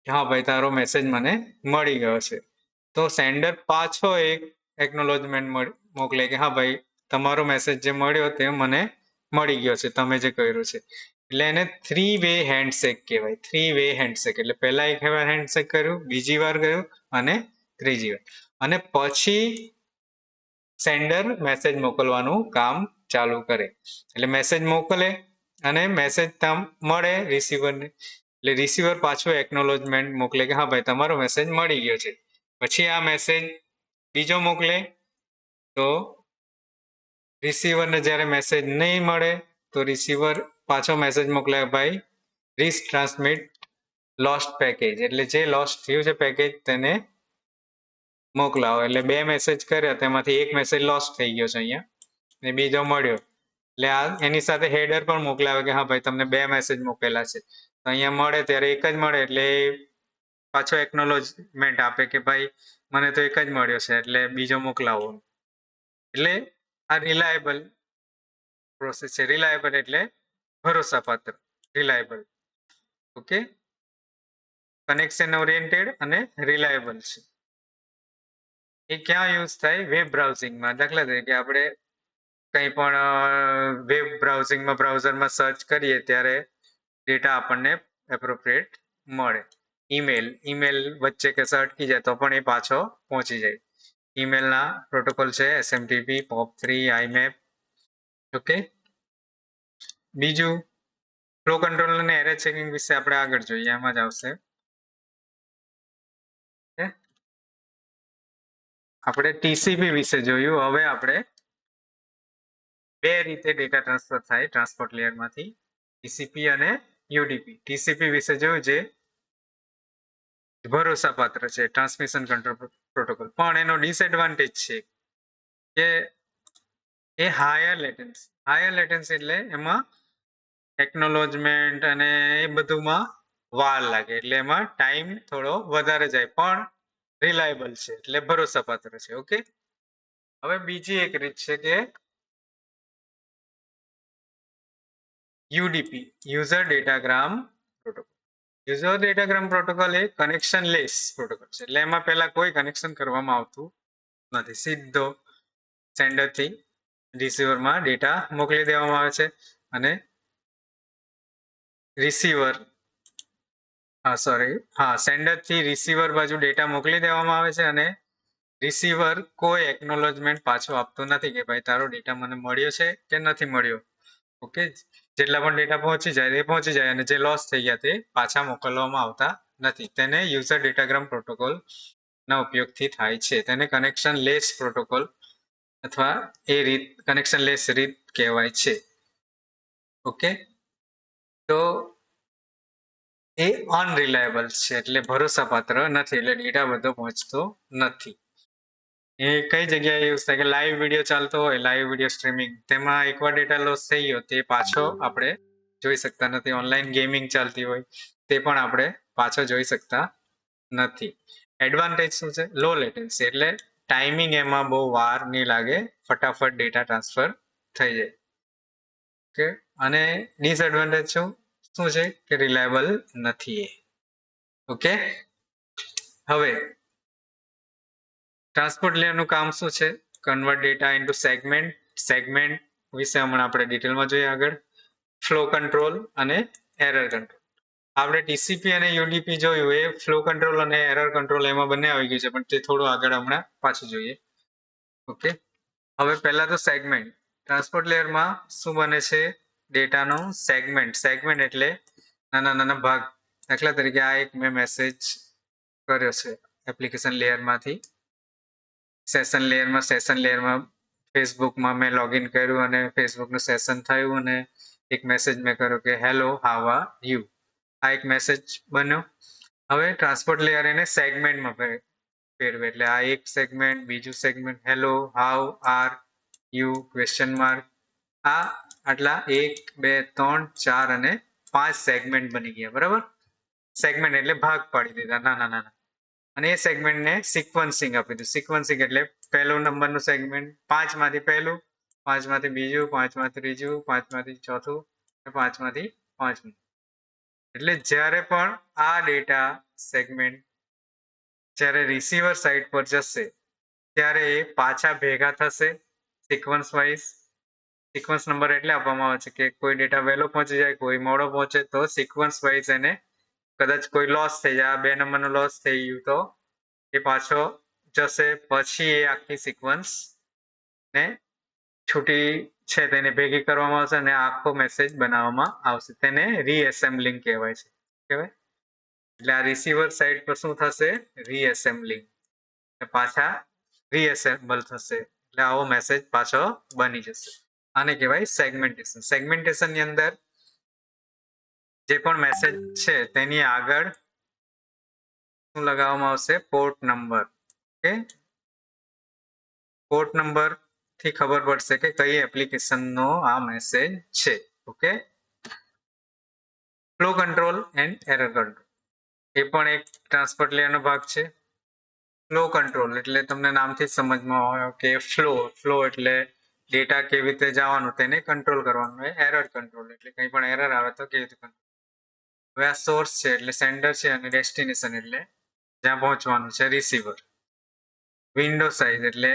હા ભાઈ તારો મેસેજ મને મળી ગયો છે. તો સેન્ડર પાછો એક એકનોલેજમેન્ટ મોકલે કે હા ભાઈ તમારો મેસેજ જે મળ્યો તે મને મળી ગયો છે, તમે જે કર્યું છે. એટલે એને 3-વે હેન્ડશેક કહેવાય. 3-વે હેન્ડશેક એટલે પહેલા એક વાર હેન્ડશેક કર્યું, બીજી વાર કર્યું અને ત્રીજી વાર, અને પછી સેન્ડર મેસેજ મોકલવાનું કામ ચાલુ કરે. એટલે મેસેજ મોકલે અને મેસેજ મળે રિસીવરને, એટલે રિસીવર પાછું એકનોલેજમેન્ટ મોકલે કે હા ભાઈ તમારો મેસેજ મળી ગયો છે. પછી આ મેસેજ બીજો મોકલે તો રિસીવરને જ્યારે મેસેજ નહીં મળે તો રિસીવર પાછો મેસેજ મોકલે ભાઈ રીસ ટ્રાન્સમિટ લોસ્ટ પેકેજ, એટલે જે લોસ્ટ થયું છે પેકેજ તેને મોકલાવો. એટલે 2 મેસેજ કર્યા તેમાંથી એક મેસેજ લોસ્ટ થઈ ગયો છે અહીંયા ને બીજો મળ્યો, એટલે આ એની સાથે હેડર પણ મોકલાવે કે હા ભાઈ તમને 2 મેસેજ મોકલેલા છે. તો અહીંયા મળે ત્યારે એક જ મળે એટલે પાછો એકનોલેજમેન્ટ આપે કે ભાઈ મને તો એક જ મળ્યો છે એટલે બીજો મોકલાવો. એટલે આ રિલાયેબલ પ્રોસેસ છે. રિલાયેબલ એટલે ભરોસાપાત્ર, રિલાયેબલ. ઓકે, કનેક્શન ઓરિએન્ટેડ અને રિલાયેબલ છે. એ ક્યાં યુઝ થાય? વેબ બ્રાઉઝિંગમાં. દાખલા તરીકે આપણે કંઈ પણ વેબ બ્રાઉઝિંગમાં બ્રાઉઝરમાં સર્ચ કરીએ ત્યારે ડેટા આપણને એપ્રોપ્રિએટ મળે. ઈમેલ વચ્ચે કે અટકી જાય તો પણ એ પાછો પહોંચી જાય. ઈમેલના પ્રોટોકોલ છે SMTP, POP3, IMAP. ઓકે, બીજું ફ્લો કંટ્રોલ અને એરર ચેકિંગ વિશે આપણે આગળ જોઈએ, એમાં જ આવશે. આપણે ટીસીપી વિશે જોયું. હવે આપણે 2 રીતે ડેટા ટ્રાન્સફર થાય ટ્રાન્સપોર્ટ લેયરમાંથી, ટીસીપી અને યુડીપી. ટીસીપી વિશે જોયું જે ભરોસાપાત્ર છે, ટ્રાન્સમિશન કંટ્રોલ પ્રોટોકોલ. પણ એનો ડિસએડવાન્ટેજ છે કે એ હાયર લેટન્સી એટલે એમાં ટેકનોલોજમેન્ટ અને એ બધુંમાં વાર લાગે, એટલે એમાં ટાઈમ થોડો વધારે જાય, પણ રિલાયેબલ છે એટલે ભરોસાપાત્ર છે. ઓકે, હવે બીજી એક રીત છે કે UDP, user datagram protocol. User datagram protocol એ કનેક્શન લેસ પ્રોટોકોલ છે, એટલે એમાં પહેલા કોઈ કનેક્શન કરવામાં આવતું નથી. સીધો સેન્ડરથી રિસીવરમાં ડેટા મોકલી દેવામાં આવે છે અને સેન્ડરથી રિસીવર બાજુ ડેટા મોકલી દેવામાં આવે છે અને રિસીવર કોઈ એકનોલેજમેન્ટ પાછો આપતો નથી કે ભાઈ તારો ડેટા મને મળ્યો છે કે નથી મળ્યો. ઓકે, જેટલા પણ ડેટા પહોંચી જાય એ પહોંચી જાય અને જે લોસ થઈ ગયા તે પાછા મોકલવામાં આવતા નથી. તેને યુઝર ડેટાગ્રામ પ્રોટોકોલ ના ઉપયોગથી થાય છે. તેને કનેક્શન લેસ પ્રોટોકોલ અથવા એ રીત કનેક્શન લેસ રીત કહેવાય છે. ઓકે, તો એ અનરિલાયેબલ છે એટલે ભરોસાપાત્ર નથી, એટલે ડેટા બધો પહોંચતો નથી. એ કઈ જગ્યાએ યુઝ થાય કે લાઈવ વિડીયો ચાલતો હોય, લાઈવ વિડીયો સ્ટ્રીમિંગ, તેમાં એકવાર ડેટા લોસ થઈ ગયો તે પાછો આપણે જોઈ શકતા નથી. ઓનલાઈન ગેમિંગ ચાલતી હોય તે પણ આપણે પાછો જોઈ શકતા નથી. એડવાન્ટેજ શું છે? લો લેટન્સી, એટલે ટાઈમિંગ એમાં બહુ વાર નહીં લાગે, ફટાફટ ડેટા ટ્રાન્સફર થઈ જાય. ઓકે, અને ડિસએડવાન્ટેજ શું છે કે રિલાયબલ નથી એ. ઓકે, હવે ટ્રાન્સપોર્ટ લેયરનું કામ શું છે? Convert data into segment. Segment વિશે હમણાં આપણે ડિટેલમાં જોઈએ આગળ. ફ્લો કંટ્રોલ અને એરર કંટ્રોલ. આપણે ટીસીપી અને યુડીપી જોયું, એ ફ્લો કંટ્રોલ અને એરર કંટ્રોલ એમાં બંને આવી ગયું છે, પણ તે થોડું આગળ હમણાં પાછું જોઈએ. ઓકે, હવે પહેલા તો સેગમેન્ટ. ટ્રાન્સપોર્ટ લેયરમાં શું બને છે? ડેટાનો સેગમેન્ટ. સેગમેન્ટ એટલે નાના નાના ભાગ. દાખલા તરીકે આ એક મેં મેસેજ કર્યો છે એપ્લિકેશન લેયરમાંથી સેશન લેયરમાં ફેસબુકમાં મેં લોગિન કર્યું અને ફેસબુકનું સેશન થયું અને એક મેસેજ મેં કર્યો કે હેલો હાઉ આર યુ. આ એક મેસેજ બન્યો. હવે ટ્રાન્સપોર્ટ લેયર એને સેગમેન્ટમાં ફેરવે, એટલે આ એક સેગમેન્ટ, બીજું segment, hello how are you question mark. આ આટલા 1 2 3 4 અને 5 સેગમેન્ટ બની ગયા. બરાબર, સેગમેન્ટ એટલે ભાગ પાડી દીધા નાના નાના, અને એ સેગમેન્ટને સિક્વન્સિંગ આપી દીધું. સિક્વન્સિંગ એટલે પહેલું નંબરનું સેગમેન્ટ 5 માંથી પહેલું, 5 માંથી બીજું, 5 માંથી ત્રીજું, 5 માંથી ચોથું, 5 માંથી પાંચમું. એટલે જ્યારે પણ આ ડેટા સેગમેન્ટ જ્યારે રિસીવર સાઇડ પર જશે ત્યારે એ પાછા ભેગા થશે સિક્વન્સ વાઇઝ. સિક્વન્સ નંબર એટલે આપવામાં આવે છે કે કોઈ ડેટા વહેલો પહોંચી જાય, કોઈ મોડો પહોંચે, તો સિક્વન્સ વાઇઝ એને કદાચ કોઈ લોસ થઈ જાય, 2 નંબરનો લોસ થઈ ગયું, તો એ પાછો જશે. પછી એ આખી સિક્વન્સ ને છૂટી છે તેને ભેગી કરવામાં આવશે અને આખો મેસેજ બનાવવામાં આવશે. તેને રીએસેમ્બલિંગ કહેવાય છે. કહેવાય, એટલે આ રિસીવર સાઇડ પર શું થશે? રીએસેમ્બલિંગ, પાછા રીએસેમ્બલ થશે, એટલે આવો મેસેજ પાછો બની જશે. આને કહેવાય સેગમેન્ટેશન. સેગમેન્ટેશન ની અંદર જે પણ મેસેજ છે તેની આગળ શું લગાવવામાં આવશે? Port number. Okay, port number થી ખબર પડશે કે કઈ એપ્લિકેશનનો આ મેસેજ છે. Okay, flow control and error control એ પણ એક ટ્રાન્સપોર્ટ લેયરનો ભાગ છે. ફ્લો કંટ્રોલ એટલે તમને નામથી જ સમજમાં આવે કે ફ્લો એટલે ડેટા કેવી રીતે જવાનું તેને કંટ્રોલ કરવાનું. એરર કંટ્રોલ એટલે કંઈ પણ એરર આવે તો કેવી રીતે કંટ્રોલ. હવે આ સોર્સ છે એટલે સેન્ડર છે, અને ડેસ્ટિનેશન એટલે જ્યાં પહોંચવાનું છે રિસીવર. વિન્ડો સાઇઝ એટલે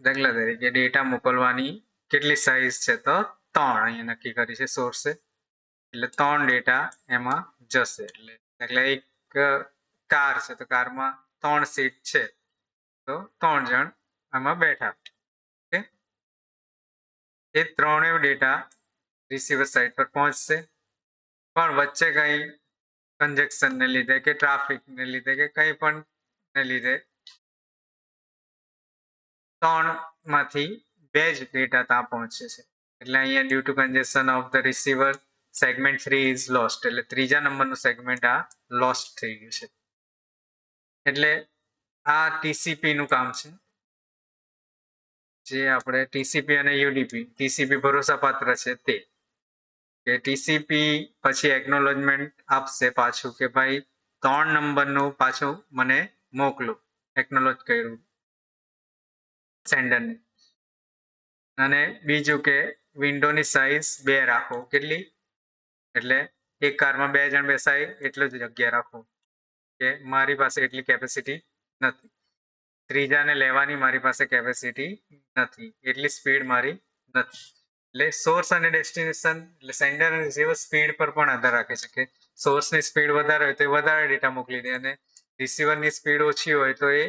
દાખલા તરીકે ડેટા મોકલવાની કેટલી સાઇઝ છે, તો 3 અહીંયા નક્કી કરી છે સોર્સે, એટલે 3 ડેટા એમાં જશે. એટલે એક કાર છે તો કારમાં 3 સીટ છે, તો 3 જણ આમાં બેઠા. ઓકે, એ ત્રણેય ડેટા રિસીવર સાઇડ પર પહોંચશે, પણ વચ્ચે કઈ કન્જેક્શન ને લીધે કે ટ્રાફિક ને લીધે કે કંઈ પણ ને લીધે 3 માંથી 2 જ ડેટા ત્યાં પહોંચે છે. એટલે અહીંયા due to congestion of the receiver segment 3 is lost, એટલે ત્રીજા નંબરનું સેગમેન્ટ આ લોસ્ટ થઈ ગયું છે. એટલે આ ટીસીપી નું કામ છે, જે આપણે ટીસીપી અને યુડીપી. ટીસીપી ભરોસાપાત્ર છે તે કે ટીસીપી પછી એકનોલેજમેન્ટ આપશે પાછું કે ભાઈ 3 નંબરનું પાછું મને મોકલો, એકનોલેજ કર્યું સેન્ડરને. અને બીજું કે વિન્ડોની સાઇઝ 2 રાખો. કેટલી? એટલે એક કારમાં 2 જણ બેસાય એટલું જ જગ્યા રાખો, કે મારી પાસે એટલી કેપેસિટી નથી, ત્રીજાને લેવાની મારી પાસે કેપેસિટી નથી, એટલી સ્પીડ મારી નથી. એટલે સોર્સ અને ડેસ્ટિનેશન એટલે સેન્ડર અને રિસીવર સ્પીડ પર પણ આધાર રાખે છે, કે સોર્સની સ્પીડ વધારે હોય તો એ વધારે ડેટા મોકલી દે, અને રિસીવરની સ્પીડ ઓછી હોય તો એ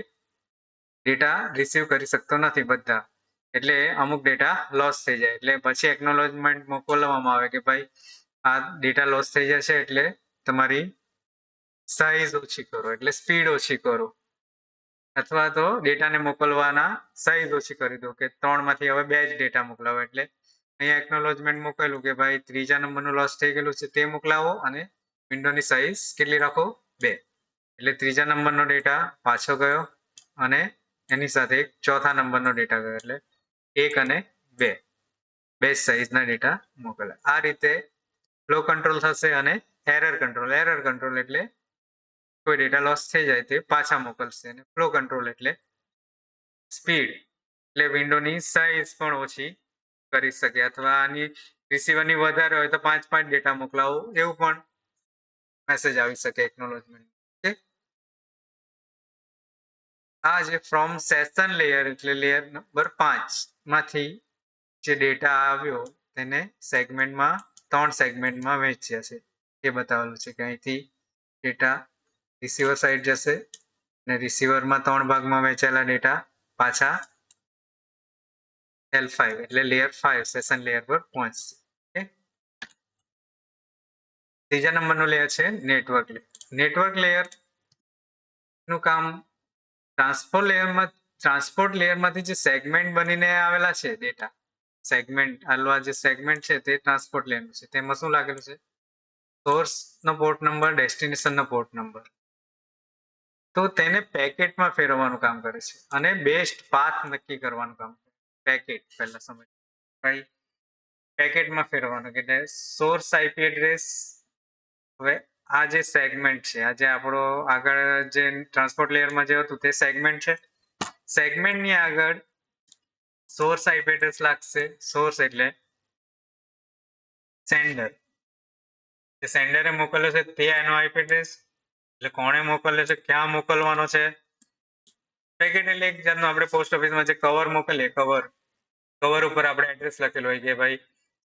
ડેટા રિસીવ કરી શકતો નથી બધા, એટલે અમુક ડેટા લોસ થઈ જાય. એટલે પછી એકનોલેજમેન્ટ મોકલવામાં આવે કે ભાઈ આ ડેટા લોસ થઈ જશે, એટલે તમારી સાઇઝ ઓછી કરો, એટલે સ્પીડ ઓછી કરો, અથવા તો ડેટાને મોકલવાના સાઇઝ ઓછી કરી દો, કે 3 માંથી હવે 2 જ ડેટા મોકલાવો. એટલે અહીંયા એકનોલેજમેન્ટ મોકલેલું કે ભાઈ ત્રીજા નંબરનું લોસ થઈ ગયેલું છે તે મોકલાવો, અને વિન્ડોની સાઇઝ કેટલી રાખો? 2. એટલે ત્રીજા નંબરનો ડેટા પાછો ગયો, અને એની સાથે એક ચોથા નંબરનો ડેટા ગયો, એટલે 1 અને 2 બે સાઇઝના ડેટા મોકલ્યા. આ રીતે ફ્લો કંટ્રોલ થશે. અને એરર કંટ્રોલ એટલે કોઈ ડેટા લોસ થઈ જાય તે પાછા મોકલશે. અને ફ્લો કંટ્રોલ એટલે સ્પીડ, એટલે વિન્ડોની સાઈઝ પણ ઓછી કરી શકે, અથવા આની રિસીવરની વધારે હોય તો 5 ડેટા મોકલાવો એવું પણ મેસેજ આવી શકે એકનોલેજમેન્ટ. ઓકે, આ જે ફ્રોમ સેશન લેયર એટલે લેયર નંબર 5 માંથી જે ડેટા આવ્યો તેને સેગમેન્ટમાં 3 સેગમેન્ટમાં વહેંચ્યા છે. એ બતાવેલું છે કે અહીંથી ડેટા રિસીવર સાઈડ જશે અને રિસીવરમાં 3 ભાગમાં વહેંચાયેલા ડેટા પાછા L5 એટલે લેયર 5 સેશન લેયર પર પહોંચશે. ઓકે, ત્રીજા નંબરનું લેયર છે નેટવર્ક લેયર. નેટવર્ક લેયર નું કામ ટ્રાન્સપોર્ટ લેયરમાંથી જે સેગમેન્ટ બનીને આવેલા છે ડેટા સેગમેન્ટ, આ જે સેગમેન્ટ છે તે ટ્રાન્સપોર્ટ લેયરનું છે. તેમાં શું લાગેલું છે? સોર્સ નો પોર્ટ નંબર, ડેસ્ટિનેશન નો પોર્ટ નંબર. તો તેને પેકેટમાં ફેરવવાનું કામ કરે છે અને બેસ્ટ પાથ નક્કી કરવાનું કામ કરે. પેકેટ પહેલા સમજ ભાઈ, પેકેટમાં ફેરવવાનું એટલે સોર્સ આઈપી એડ્રેસ. હવે આ જે સેગમેન્ટ છે, આ જે આપણો આગળ જે ટ્રાન્સપોર્ટ લેયરમાં જે હતું તે સેગમેન્ટ છે. સેગમેન્ટની આગળ સોર્સ આઈપી એડ્રેસ લાગશે. સોર્સ એટલે સેન્ડર, જે સેન્ડરે મોકલ્યો છે તે એનો આઈપી એડ્રેસ, એટલે કોણે મોકલ્યો છે, ક્યાં મોકલવાનો છે. પેકેટ એટલે એક જાતનું આપણે પોસ્ટ ઓફિસમાં જે કવર મોકલીએ, કવર ઉપર આપણે એડ્રેસ લખેલું હોય કે ભાઈ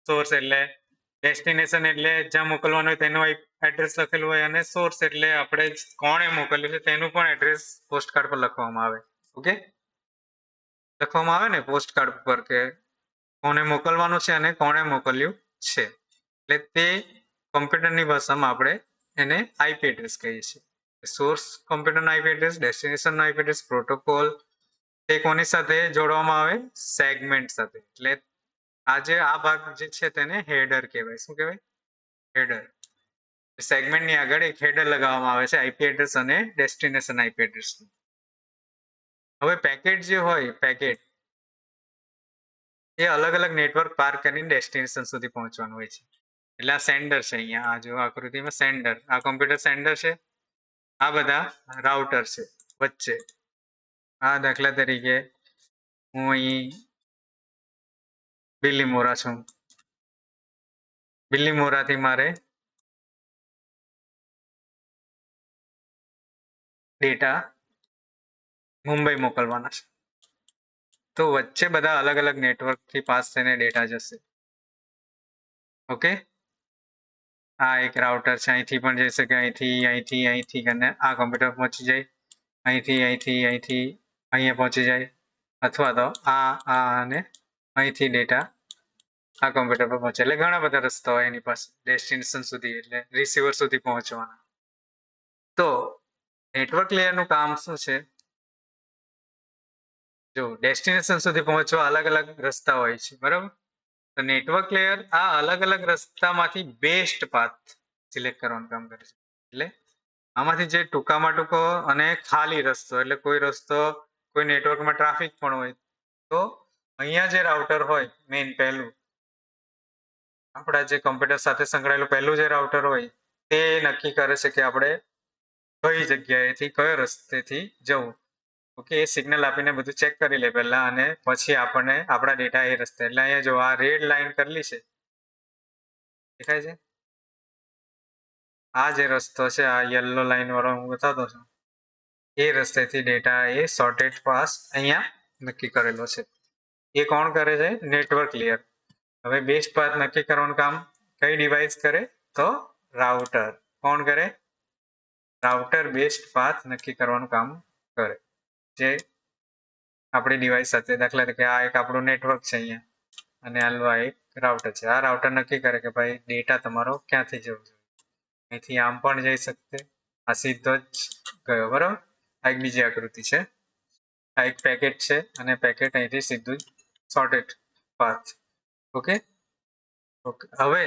સોર્સ એટલે ડેસ્ટિનેશન એટલે જ્યાં મોકલવાનું હોય તેનું એડ્રેસ લખેલું હોય, અને સોર્સ એટલે આપણે કોણે મોકલ્યું છે તેનું પણ એડ્રેસ પોસ્ટ કાર્ડ પર લખવામાં આવે. ઓકે, લખવામાં આવે ને પોસ્ટ કાર્ડ પર કે કોને મોકલવાનું છે અને કોણે મોકલ્યું છે. એટલે તે કોમ્પ્યુટરની ભાષામાં આપણે એને આઈપી એડ્રેસ કહીએ છીએ. સોર્સ કોમ્પ્યુટરનો આઈપી એડ્રેસ, ડેસ્ટિનેશનનો આઈપી એડ્રેસ, પ્રોટોકોલ તે કોની સાથે જોડવામાં આવે? સેગમેન્ટ સાથે. એટલે આ ભાગ જે છે તેને હેડર કહેવાય. શું કહેવાય? હેડર. સેગમેન્ટની આગળ એક હેડર લગાવવામાં આવે છે આઈપી એડ્રેસ અને ડેસ્ટિનેશન આઈપી એડ્રેસ. હવે પેકેટ જે હોય, પેકેટ એ અલગ અલગ નેટવર્ક પાર કરીને ડેસ્ટિનેશન સુધી પહોંચવાનું હોય છે. એટલે આ સેન્ડર છે. અહીંયા આ જો આકૃતિમાં સેન્ડર, આ કોમ્પ્યુટર સેન્ડર છે. આ બધા રાઉટર છે વચ્ચે. આ દાખલા તરીકે હું અહીં બિલીમોરા છું. બિલીમોરાથી મારે ડેટા મુંબઈ મોકલવાના છે. તો વચ્ચે બધા અલગ અલગ નેટવર્કથી પાસ થઈને ડેટા જશે. ઓકે, આ એક રાઉટર છે. અહીંથી પણ જઈ શકે, અહીંથી અને આ કોમ્પ્યુટર પહોંચી જાય, અહીંથી અહીંયા પહોંચી જાય, અથવા તો આ અને અહીંથી ડેટા આ કોમ્પ્યુટર પર પહોંચે. એટલે ઘણા બધા રસ્તા હોય એની પાસે ડેસ્ટિનેશન સુધી, એટલે રિસીવર સુધી પહોંચવાના. તો નેટવર્ક લેયરનું કામ શું છે? જો ડેસ્ટિનેશન સુધી પહોંચવા અલગ અલગ રસ્તા હોય છે, બરાબર? તો નેટવર્ક લેયર આ અલગ અલગ રસ્તામાંથી બેસ્ટ પાથ સિલેક્ટ કરવાનું કામ કરે છે. એટલે આમાંથી જે ટૂંકામાં ટૂંકો અને ખાલી રસ્તો, એટલે કોઈ રસ્તો, કોઈ નેટવર્કમાં ટ્રાફિક પણ હોય તો અહીંયા જે રાઉટર હોય મેઇન પહેલું, આપણા જે કમ્પ્યુટર સાથે સંકળાયેલું પહેલું જે રાઉટર હોય તે નક્કી કરે છે કે આપણે કઈ જગ્યાએથી કયો રસ્તેથી જવું. ઓકે, એ સિગ્નલ આપીને બધું ચેક કરી લે પહેલા, અને પછી આપણને આપણા ડેટા એ રસ્તે. એટલે અહીંયા જો આ રેડ લાઈન કરેલી છે, દેખાય છે? આ જે રસ્તો છે, આ યલો લાઈન વાળો હું બતાવતો છું, એ રસ્તેથી ડેટા એ શોર્ટેડ પાસ અહીંયા નક્કી કરેલો છે. એ કોણ કરે છે? Network layer. હવે બેસ્ટ પાથ નક્કી કરવાનું કામ કઈ ડિવાઇસ કરે? તો રાઉટર. કોણ કરે? રાઉટર બેસ્ટ પાથ નક્કી કરવાનું કામ કરે. જે આપણી ડિવાઇસ સાથે, દાખલા તરીકે આ એક આપણું નેટવર્ક છે અહીંયા, અને આ એક રાઉટર છે. આ રાઉટર નક્કી કરે કે ભાઈ ડેટા તમારો ક્યાંથી જવું જોઈએ. અહીંથી આમ પણ જઈ શકતે, આ સીધો જ ગયો, બરાબર? આ એક બીજી આકૃતિ છે. આ એક પેકેટ છે અને પેકેટ અહીંથી સીધું જ શોર્ટેડ પાથ. ઓકે, હવે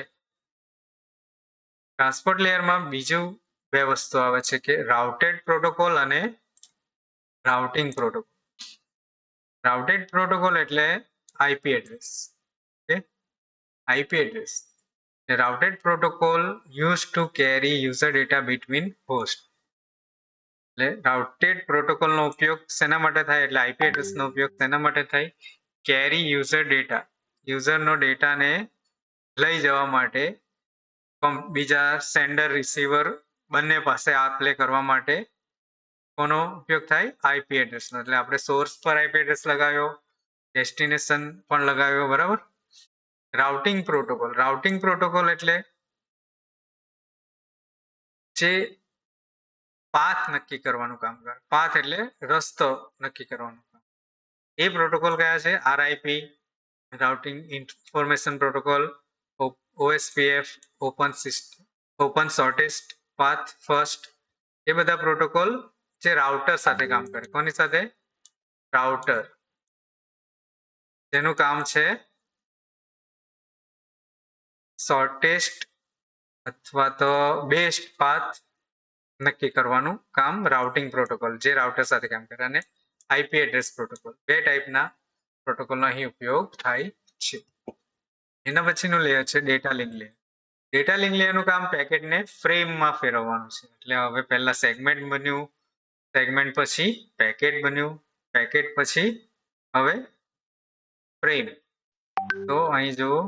ટ્રાન્સપોર્ટ લેયરમાં બીજું બે વસ્તુ આવે છે કે રાઉટેડ પ્રોટોકોલ અને રાઉટિંગ પ્રોટોકોલ. રાઉટેડ પ્રોટોકોલ એટલે IP address. Okay, IP address. The routed protocol used to carry user data between hosts. એટલે રાઉટેડ પ્રોટોકોલનો ઉપયોગ શેના માટે થાય? એટલે આઈપી એડ્રેસનો ઉપયોગ શેના માટે થાય? કેરી યુઝર ડેટા, યુઝરનો ડેટાને લઈ જવા માટે બીજા સેન્ડર રિસીવર બંને પાસે આપ લે કરવા માટે કોનો ઉપયોગ થાય? આઈપી એડ્રેસનો. એટલે આપણે સોર્સ પર આઈપી એડ્રેસ લગાવ્યો, ડેસ્ટિનેશન પણ લગાવ્યો, બરાબર. રાઉટિંગ પ્રોટોકોલ, રાઉટિંગ પ્રોટોકોલ એટલે જે પાથ નક્કી કરવાનું કામ કરે. પાથ એટલે રસ્તો નક્કી કરવાનું કામ. એ પ્રોટોકોલ કયા છે? RIP, routing information protocol, OSPF, open shortest path first. એ બધા પ્રોટોકોલ જે રાઉટર સાથે કામ કરે. કોની સાથે? રાઉટર. જેનું કામ છે શોર્ટેસ્ટ અથવા તો બેસ્ટ પાથ નક્કી કરવાનું કામ રાઉટિંગ પ્રોટોકોલ, જે રાઉટર સાથે કામ કરે. અને આઈપી એડ્રેસ પ્રોટોકોલ. બે ટાઈપના પ્રોટોકોલનો અહીં ઉપયોગ થાય છે. એના પછીનું લેયર છે data link layer. Data link લેયરનું કામ પેકેટને ફ્રેમમાં ફેરવવાનું છે. એટલે હવે પહેલા સેગમેન્ટ બન્યું, સેગમેન્ટ પછી પેકેટ બન્યું, પેકેટ પછી હવે ફ્રેમ. તો અહીં જુઓ,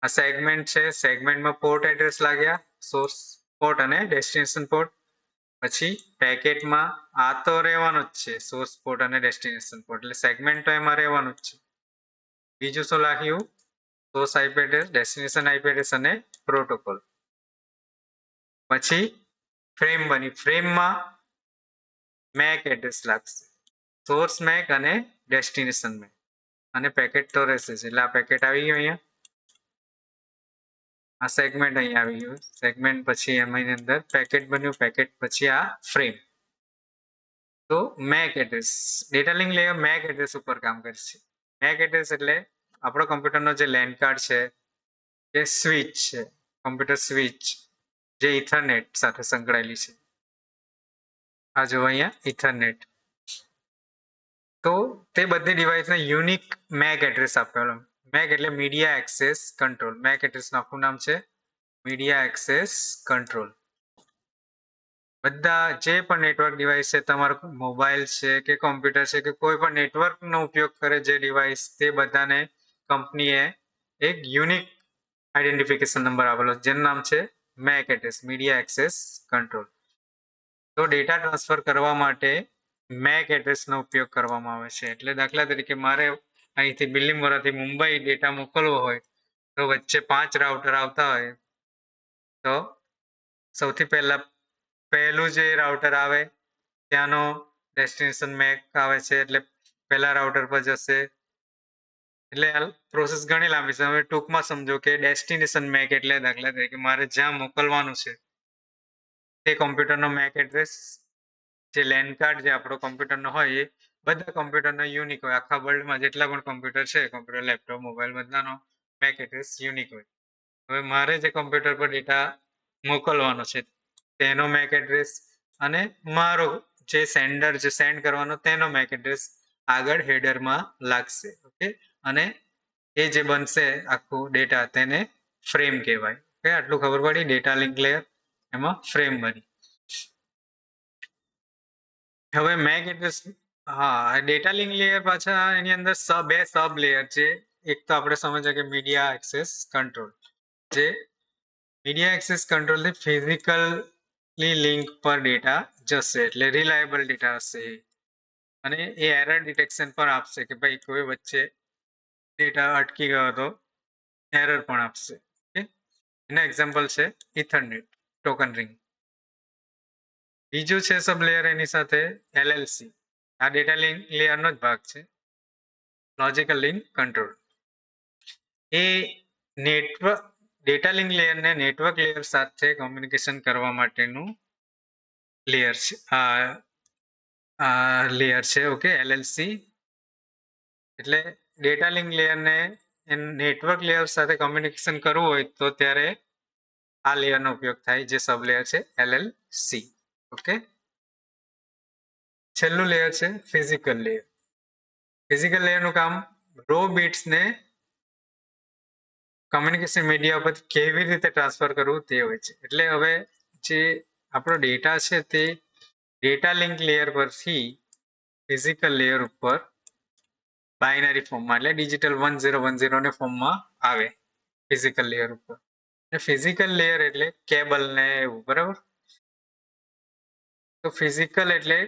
આ સેગમેન્ટ છે, સેગમેન્ટમાં પોર્ટ એડ્રેસ લાગ્યા, સોર્સ પોર્ટ અને ડેસ્ટિનેશન પોર્ટ. પછી પેકેટમાં આ તો રહેવાનું જ છે, સોર્સ પોર્ટ અને ડેસ્ટિનેશન પોર્ટ. એટલે સેગમેન્ટ તો એમાં રહેવાનું જ છે. બીજું શું લાગ્યું? Source IP address, destination IP address અને પ્રોટોકોલ. પછી ફ્રેમ બની, ફ્રેમમાં મેક એડ્રેસ લાગશે, સોર્સ મેક અને ડેસ્ટિનેશન મેક. અને પેકેટ તો રહેશે જ. એટલે આ પેકેટ આવી ગયું અહીંયા. આ સેગમેન્ટ અહીંયા આવી ગયું. સેગમેન્ટ પછી એની અંદર પેકેટ બન્યું, પેકેટ પછી આ ફ્રેમ. તો make address, data link layer make address ઉપર કામ કરશે. મેક એડ્રેસ એટલે આપણો કમ્પ્યુટરનો જે લેન કાર્ડ છે, જે સ્વિચ છે, કમ્પ્યુટર સ્વિચ જે ઇથરનેટ સાથે સંકળાયેલી છે. આ જો અહીંયા ઇથરનેટ. તો તે બધી ડિવાઇસને યુનિક મેક એડ્રેસ આપેલો. મેક એટલે મીડિયા એક્સેસ કંટ્રોલ. મેક એડ્રેસનું આખું નામ છે મીડિયા એક્સેસ કંટ્રોલ. બધા જે પણ નેટવર્ક ડિવાઇસ છે, તમારો મોબાઈલ છે કે કોમ્પ્યુટર છે કે કોઈ પણ નેટવર્કનો ઉપયોગ કરે જે ડિવાઇસ, તે બધાને કંપનીએ એક યુનિક આઈડેન્ટિફિકેશન નંબર આપેલો, જેનું નામ છે make address, media access control. તો ડેટા ટ્રાન્સફર કરવા માટે મેક એડ્રેસનો ઉપયોગ કરવામાં આવે છે. એટલે દાખલા તરીકે મારે અહીંથી બિલીમોરાથી મુંબઈ ડેટા મોકલવો હોય તો વચ્ચે 5 રાઉટર આવતા હોય, તો સૌથી પહેલું જે રાઉટર આવે ત્યાંનો ડેસ્ટિનેશન મેક આવે છે, એટલે પહેલા રાઉટર પર જશે. એટલે પ્રોસેસ ઘણી લાંબી છે. હવે ટૂંકમાં સમજો કે ડેસ્ટિનેશન મેક એટલે દાખલા તરીકે મારે જ્યાં મોકલવાનું છે તે કોમ્પ્યુટરનો મેક એડ્રેસ, જે લેન કાર્ડ જે આપણો કોમ્પ્યુટરનો હોય, એ બધા કોમ્પ્યુટરનો યુનિક હોય. આખા વર્લ્ડમાં જેટલા પણ કોમ્પ્યુટર છે, કોમ્પ્યુટર, લેપટોપ, મોબાઈલ, બધાનો મેક એડ્રેસ યુનિક હોય. હવે મારે જે કોમ્પ્યુટર પર ડેટા મોકલવાનો છે તેનો મેક એડ્રેસ અને મારો જે સેન્ડર જે સેન્ડ કરવાનો તેનો મેક એડ્રેસ આગળ હેડરમાં લાગશે. ઓકે. અને એ જે બનશે આખું ડેટા, તેને ફ્રેમ કહેવાય. ઓકે, આટલું ખબર પડી. ડેટા લિંક લેયર એમાં ફ્રેમ બની. હવે મેક એડ્રેસ, હા, ડેટા લિંક લેયર પાછા એની અંદર બે સબ લેયર છે. એક તો આપણે સમજ્યા કે મીડિયા એક્સેસ કંટ્રોલ. જે મીડિયા એક્સેસ કંટ્રોલથી ફિઝિકલી લિંક પર ડેટા જશે, એટલે રિલાયબલ ડેટા હશે. અને એ એરર ડિટેક્શન પણ આપશે કે ભાઈ કોઈ વચ્ચે ડેટા અટકી ગયો તો એરર પણ આપશે. ઓકે, એના એક્ઝામ્પલ છે ઇથરનેટ, ટોકન રિંગ. બીજું છે સબ લેયર એની સાથે એલએલસી. આ ડેટા લિંક લેયરનો જ ભાગ છે, લોજિકલ લિંક કંટ્રોલ. એ નેટવર્ક, ડેટા લિંક લેયરને નેટવર્ક લેયર સાથે કોમ્યુનિકેશન કરવા માટેનું લેયર છે. લેયર છે. ઓકે, એલએલસી એટલે ડેટા લિંક લેયરને નેટવર્ક લેયર સાથે કોમ્યુનિકેશન કરવું હોય તો ત્યારે આ લેયરનો ઉપયોગ થાય, જે સબ લેયર છે એલએલસી. ઓકે, છેલ્લું લેયર છે ફિઝિકલ લેયર. ફિઝિકલ લેયરનું કામ રો બિટ્સને કમ્યુનિકેશન મીડિયા પર કેવી રીતે ટ્રાન્સફર કરવું તે હોય છે. એટલે હવે જે આપણો ડેટા છે તે ડેટા લિંક લેયર પરથી ફિઝિકલ લેયર ઉપર બાઇનરી ફોર્મમાં એટલે ડિજિટલ 1010 ને ફોર્મમાં આવે ફિઝિકલ લેયર ઉપર. ફિઝિકલ લેયર એટલે કેબલ ને એવું, બરાબર. તો ફિઝિકલ એટલે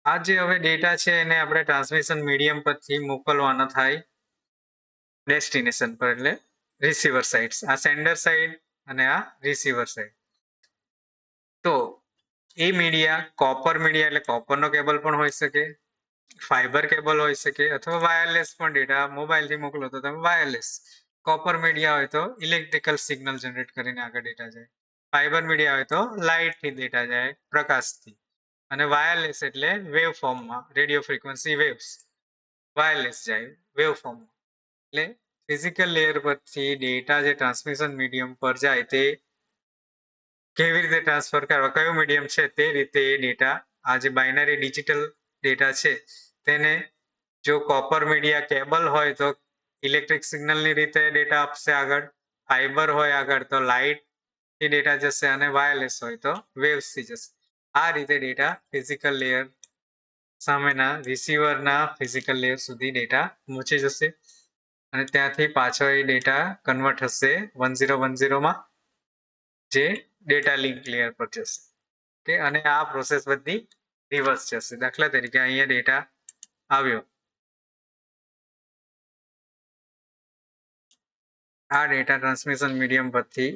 આ જે હવે ડેટા છે એને આપણે ટ્રાન્સમિશન મીડિયમ પરથી મોકલવાનો થાય ડેસ્ટિનેશન પર એટલે રિસીવર સાઇડ. આ સેન્ડર સાઇડ અને આ રિસીવર સાઇડ. તો એ મીડિયા કોપર મીડિયા એટલે કોપરનો કેબલ પણ હોઈ શકે, ફાઈબર કેબલ હોઈ શકે, અથવા વાયરલેસ પણ ડેટા મોબાઈલથી મોકલો તો તમે વાયરલેસ. કોપર મીડિયા હોય તો ઇલેક્ટ્રિકલ સિગ્નલ જનરેટ કરીને આગળ ડેટા જાય. ફાઈબર મીડિયા હોય તો લાઇટથી ડેટા જાય, પ્રકાશથી. અને વાયરલેસ એટલે વેવ ફોર્મમાં, રેડિયો ફ્રીક્વન્સી વેવ્સ વાયરલેસ જાય વેવ ફોર્મમાં. એટલે ફિઝિકલ લેયર પરથી ડેટા જે ટ્રાન્સમિશન મીડિયમ પર જાય તે કેવી રીતે ટ્રાન્સફર કરવા, કયો મીડિયમ છે તે રીતે એ ડેટા આ જે બાઇનરી ડિજિટલ ડેટા છે તેને જો કોપર મીડિયા કેબલ હોય તો ઇલેક્ટ્રિક સિગ્નલની રીતે ડેટા આપશે આગળ, ફાઈબર હોય આગળ તો લાઇટ થી ડેટા જશે, અને વાયરલેસ હોય તો વેવ્સ થી જશે. આ રીતે ડેટા ફિઝિકલ લેયર સામેના રિસીવરના ફિઝિકલ લેયર સુધી ડેટા પહોંચી જશે, અને ત્યાંથી પાછો એ ડેટા કન્વર્ટ થશે 1010 માં જે ડેટા લિંક લેયર પર જશે. કે અને આ પ્રોસેસ બધી રિવર્સ જશે. દાખલા તરીકે અહીંયા ડેટા આવ્યો, આ ડેટા ટ્રાન્સમિશન મીડિયમ પરથી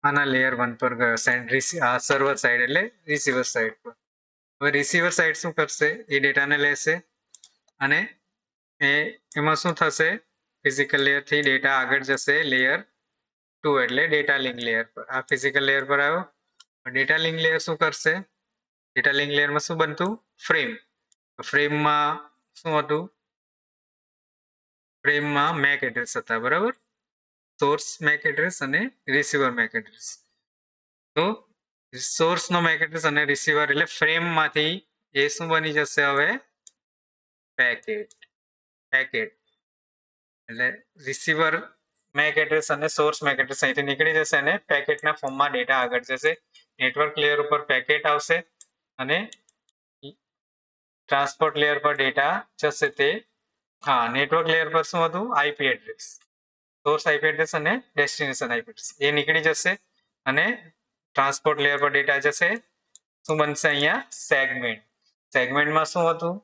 આના લેયર 1 પર ગયો, આ સર્વર સાઇડ એટલે રિસીવર સાઇડ પર. હવે રિસીવર સાઇડ શું કરશે, એ ડેટાને લેશે અને એમાં શું થશે, ફિઝિકલ લેયર થી ડેટા આગળ જશે લેયર 2 એટલે ડેટા લિંક લેયર પર. આ ફિઝિકલ લેયર પર આવ્યો. ડેટા લિંક લેયર શું કરશે, ડેટા લિંક લેયરમાં શું બનતું, ફ્રેમ. ફ્રેમમાં શું હતું, ફ્રેમમાં મેક એડ્રેસ હતા, બરાબર. સોર્સ મેક એડ્રેસ અને રિસીવર મેક એડ્રેસ. તો સોર્સ નો મેક એડ્રેસ અને રિસીવર એટલે ફ્રેમમાંથી એ શું બની જશે હવે, પેકેટ. એટલે રિસીવર મેક એડ્રેસ અને સોર્સ મેક એડ્રેસ અહીંથી નીકળી જશે અને પેકેટના ફોર્મમાં ડેટા આગળ જશે. નેટવર્ક લેયર ઉપર પેકેટ આવશે અને ટ્રાન્સપોર્ટ લેયર પર ડેટા જશે. તે નેટવર્ક લેયર પર શું હતું, IP address, source IP address અને ડેસ્ટિનેશન આઈપી એડ્રેસ એ નીકળી જશે, અને ટ્રાન્સપોર્ટ લેયર પર ડેટા જશે. શું બનશે અહીંયા, સેગમેન્ટ. સેગમેન્ટમાં શું હતું,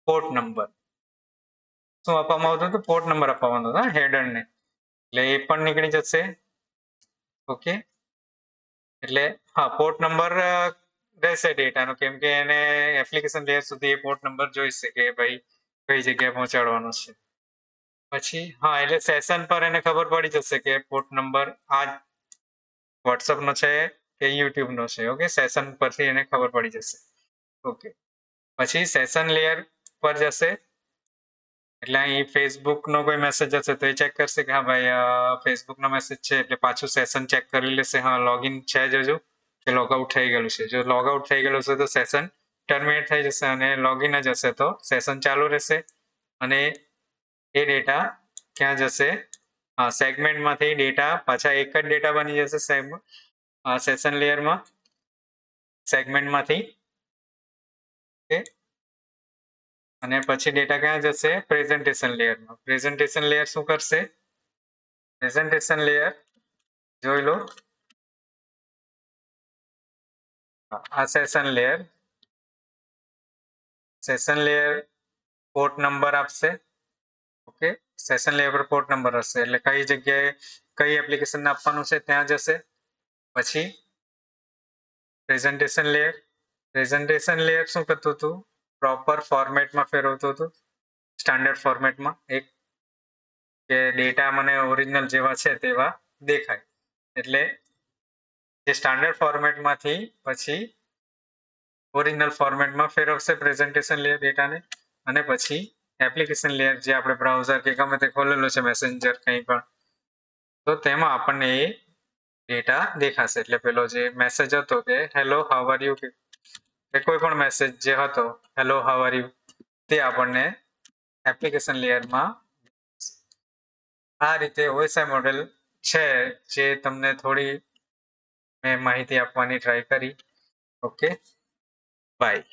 પોર્ટ નંબર. શું આપવામાં આવતું હતું, પોર્ટ નંબર આપવામાં આવતો હતો હેડરને, એટલે એ પણ નીકળી જશે. ઓકે, એટલે પોર્ટ નંબર રહેશે ડેટાનો, કેમ કે એને એપ્લિકેશન લેયર સુધી એ પોર્ટ નંબર જોઈશે કે ભાઈ કઈ જગ્યાએ પહોંચાડવાનો છે. પછી એટલે સેશન પર એને ખબર પડી જશે કે પોર્ટ નંબર આ WhatsApp નો છે કે YouTube નો છે. ઓકે, સેશન પરથી એને ખબર પડી જશે. ઓકે, પછી સેશન લેયર પર જશે એટલે અહીં ફેસબુક નો કોઈ મેસેજ હશે તો એ ચેક કરશે કે હા ભાઈ ફેસબુક નો મેસેજ છે, એટલે પાછું સેશન ચેક કરી લેશે, હા લોગિન છે જ હજુ કે લોગઆઉટ થઈ ગયેલું છે. જો લોગઆઉટ થઈ ગયેલું છે તો સેશન ટર્મિનેટ થઈ જશે, અને લોગિન જ હશે તો સેશન ચાલુ રહેશે. અને એ ડેટા ક્યાં જશે, સેગમેન્ટમાંથી ડેટા પાછા એક જ ડેટા બની જશે સેશન લેયરમાં સેગમેન્ટમાંથી. ઓકે, અને પછી ડેટા ક્યાં જશે, પ્રેઝન્ટેશન લેયરમાં. પ્રેઝન્ટેશન લેયર શું કરશે, પ્રેઝન્ટેશન લેયર જોઈ લો, આ સેશન લેયર પોર્ટ નંબર આપશે. ઓકે, સેશન લેયર પર પોર્ટ નંબર હશે એટલે કઈ જગ્યાએ કઈ એપ્લિકેશન આપવાનું છે ત્યાં જશે. પછી પ્રેઝન્ટેશન લેયર શું કરતું હતું, પ્રોપર ફોર્મેટમાં ફેરવતું હતું, સ્ટાન્ડર્ડ ફોર્મેટમાં, એક કે ડેટા મને ઓરિજિનલ જેવા છે તેવા દેખાય. એટલે જે સ્ટાન્ડર્ડ ફોર્મેટમાંથી પછી ઓરિજિનલ ફોર્મેટમાં ફેરવશે પ્રેઝન્ટેશન લેયર ડેટાને, અને પછી એપ્લિકેશન લેયર જે આપણે બ્રાઉઝર કે ગમે તે ખોલેલું છે, મેસેન્જર કંઈ પણ, તો તેમાં આપણને એ ડેટા દેખાશે. એટલે પેલો જે મેસેજ હતો કે હેલો હાઉ આર યુ, કે કોઈ પણ મેસેજ જે હતો હેલો હાઉ આર યુ, તે આપણને એપ્લિકેશન લેયરમાં આ રીતે ઓએસઆઈ મોડેલ છે જે તમને થોડી મેં માહિતી આપવાની ટ્રાય કરી. Okay, by.